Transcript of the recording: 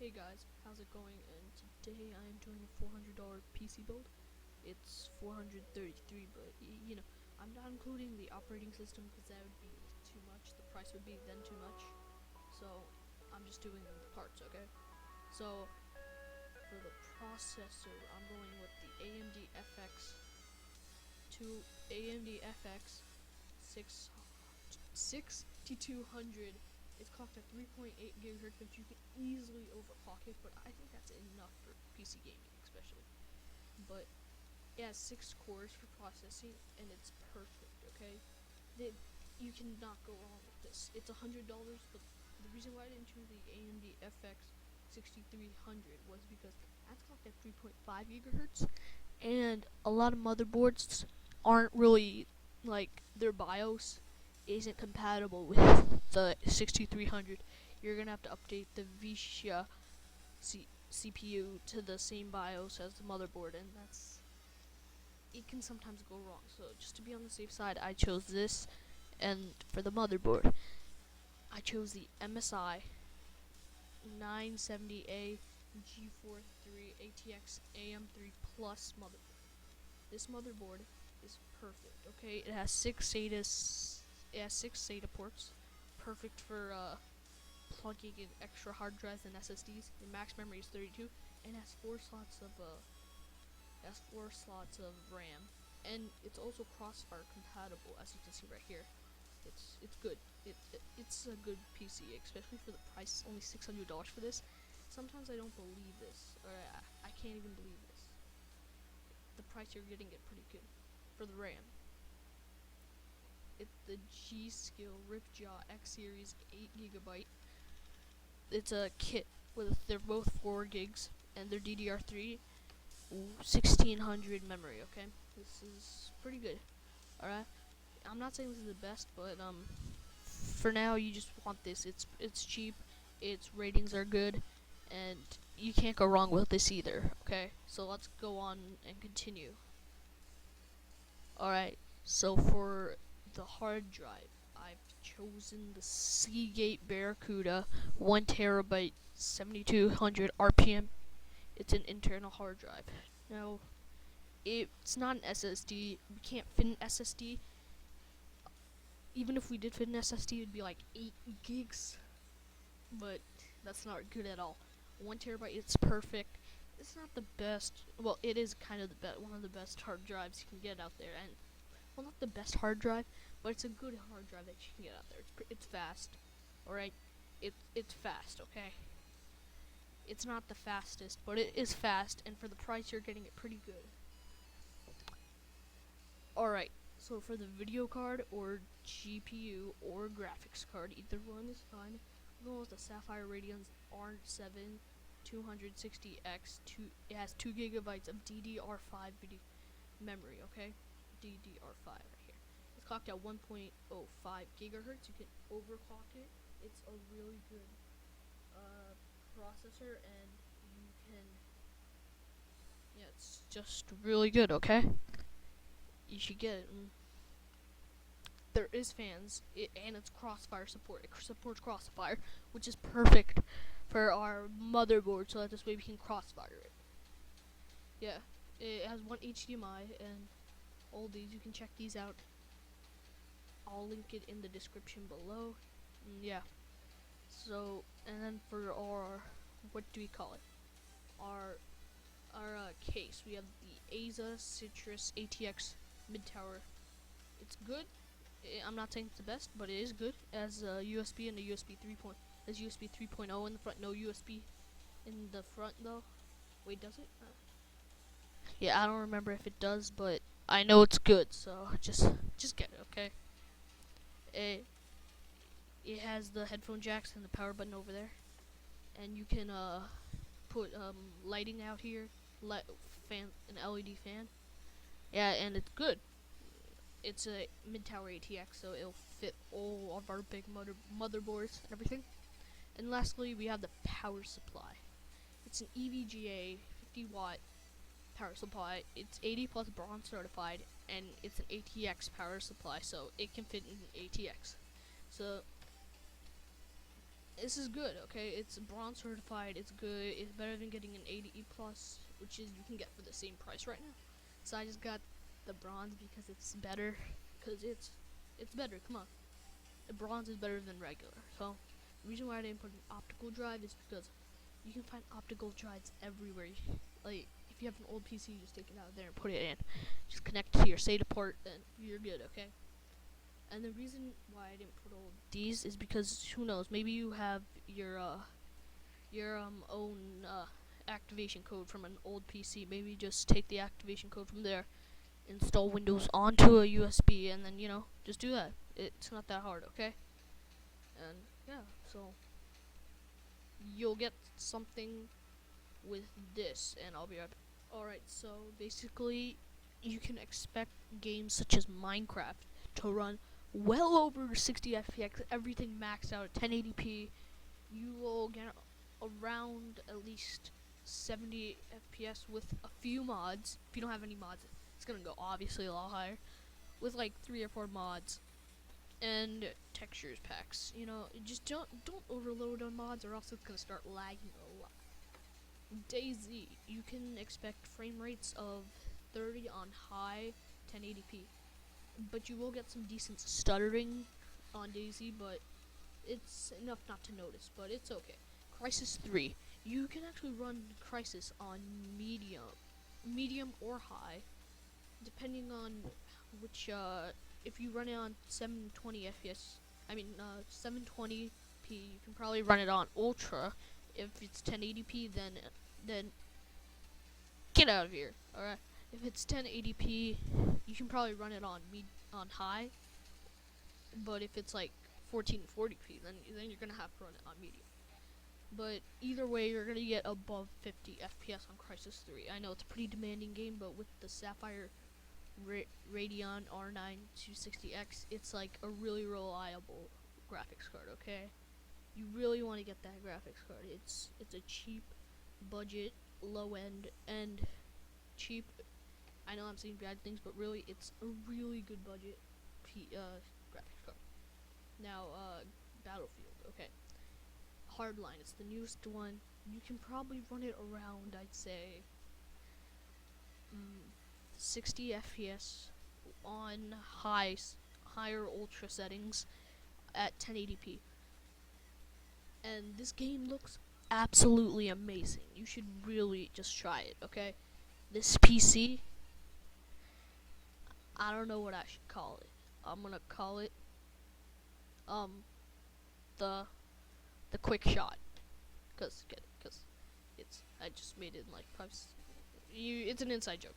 Hey guys, how's it going? And today I am doing a $400 PC build. It's 433, but you know, I'm not including the operating system because that would be too much. The price would be then too much. So I'm just doing the parts, okay? So for the processor, I'm going with the AMD FX 6 6200. It's clocked at 3.8 gigahertz, which you can easily overclock it, but I think that's enough for PC gaming, especially. But it has 6 cores for processing, and it's perfect. Okay, you cannot go wrong with this. It's $100, but the reason why I didn't choose the AMD FX 6300 was because that's clocked at 3.5 gigahertz, and a lot of motherboards aren't really like their BIOS isn't compatible with the 6300. You're gonna have to update the VIA CPU to the same BIOS as the motherboard, and it can sometimes go wrong. So just to be on the safe side, I chose this, and for the motherboard, I chose the MSI 970A G43 ATX AM3 Plus motherboard. This motherboard is perfect. Okay, it has 6 SATA ports, perfect for plugging in extra hard drives and SSDs. The max memory is 32, and has 4 slots of RAM, and it's also Crossfire compatible, as you can see right here. It's good. It's a good PC, especially for the price. It's only $600 for this. Sometimes I don't believe this, or I can't even believe this. The price you're getting it pretty good for the RAM. It's the G-Skill Ripjaw X Series 8GB. It's a kit they're both 4 gigs, and they're DDR3 1600 memory. Okay, this is pretty good. All right, I'm not saying this is the best, but for now you just want this. It's cheap, its ratings are good, and you can't go wrong with this either. Okay, so let's go on and continue. All right, so for the hard drive, I've chosen the Seagate Barracuda 1TB 7200 RPM. It's an internal hard drive. Now, it's not an SSD. We can't fit an SSD. Even if we did fit an SSD, it'd be like 8 gigs. But that's not good at all. 1TB, it's perfect. It's not the best. Well, it is kind of one of the best hard drives you can get out there. And well, not the best hard drive, but it's a good hard drive that you can get out there. It's fast. All right, it's fast. Okay. It's not the fastest, but it is fast, and for the price, you're getting it pretty good. Alright, so for the video card, or GPU, or graphics card, either one is fine. I'm going with the Sapphire Radeon's R7 260X. It has 2 gigabytes of DDR5 memory, okay? DDR5 right here. It's clocked at 1.05 gigahertz. You can overclock it. It's a really good processor, and it's just really good. Okay, you should get it. There is fans, and it's Crossfire support. It supports Crossfire, which is perfect for our motherboard, so that this way we can Crossfire it. Yeah, it has one HDMI, and all these, you can check these out. I'll link it in the description below. Yeah. So, and then for our, what do we call it? Our case, we have the ASA Citrus ATX mid tower. It's good. I'm not saying it's the best, but it is good. It has a USB and a USB 3. There's USB 3.0 in the front. No USB in the front though. Wait, does it? Yeah, I don't remember if it does, but I know it's good. So just get it, okay? It has the headphone jacks and the power button over there, and you can put lighting out here, an LED fan. Yeah, and it's good. It's a mid-tower ATX, so it'll fit all of our big motherboards and everything. And lastly, we have the power supply. It's an EVGA 50-watt power supply. It's 80 plus bronze certified, and it's an ATX power supply, so it can fit in an ATX. So this is good, okay? It's bronze certified. It's good. It's better than getting an 80 plus, which is you can get for the same price right now. So I just got the bronze because it's better. Cause it's better. Come on, the bronze is better than regular. So the reason why I didn't put an optical drive is because you can find optical drives everywhere. Like if you have an old PC, you just take it out of there and put it in. Just connect to your SATA port, then you're good. Okay. And the reason why I didn't put all these is because who knows? Maybe you have your own activation code from an old PC. Maybe just take the activation code from there, install Windows onto a USB, and then just do that. It's not that hard, okay? And yeah, so you'll get something with this, and I'll be right back. Alright, so basically, you can expect games such as Minecraft to run well over 60 FPS, everything maxed out at 1080p. You will get around at least 70 FPS with a few mods. If you don't have any mods, it's gonna go obviously a lot higher. With like 3 or 4 mods and textures packs. Just don't overload on mods, or else it's gonna start lagging a lot. DayZ, you can expect frame rates of 30 on high 1080p, but you will get some decent stuttering on DayZ, but it's enough not to notice, but it's okay. Crisis 3, you can actually run Crisis on medium or high, depending on which, if you run it on 720 FPS, 720p, you can probably run it on ultra. If it's 1080p, then get out of here. Alright. If it's 1080p, you can probably run it on high. But if it's like 1440p, then you're gonna have to run it on medium. But either way, you're gonna get above 50 FPS on Crisis 3. I know it's a pretty demanding game, but with the Sapphire Radeon R9 260X, it's like a really reliable graphics card. Okay, you really want to get that graphics card. It's a cheap, budget, low end, and cheap. I know I'm saying bad things, but really, it's a really good budget graphics card. Now, Battlefield. Okay, Hardline. It's the newest one. You can probably run it around, I'd say, 60 FPS on higher ultra settings at 1080p. And this game looks absolutely amazing. You should really just try it, okay? This PC, I don't know what I should call it. I'm gonna call it the QuickShot, cause I just made it in like it's an inside joke.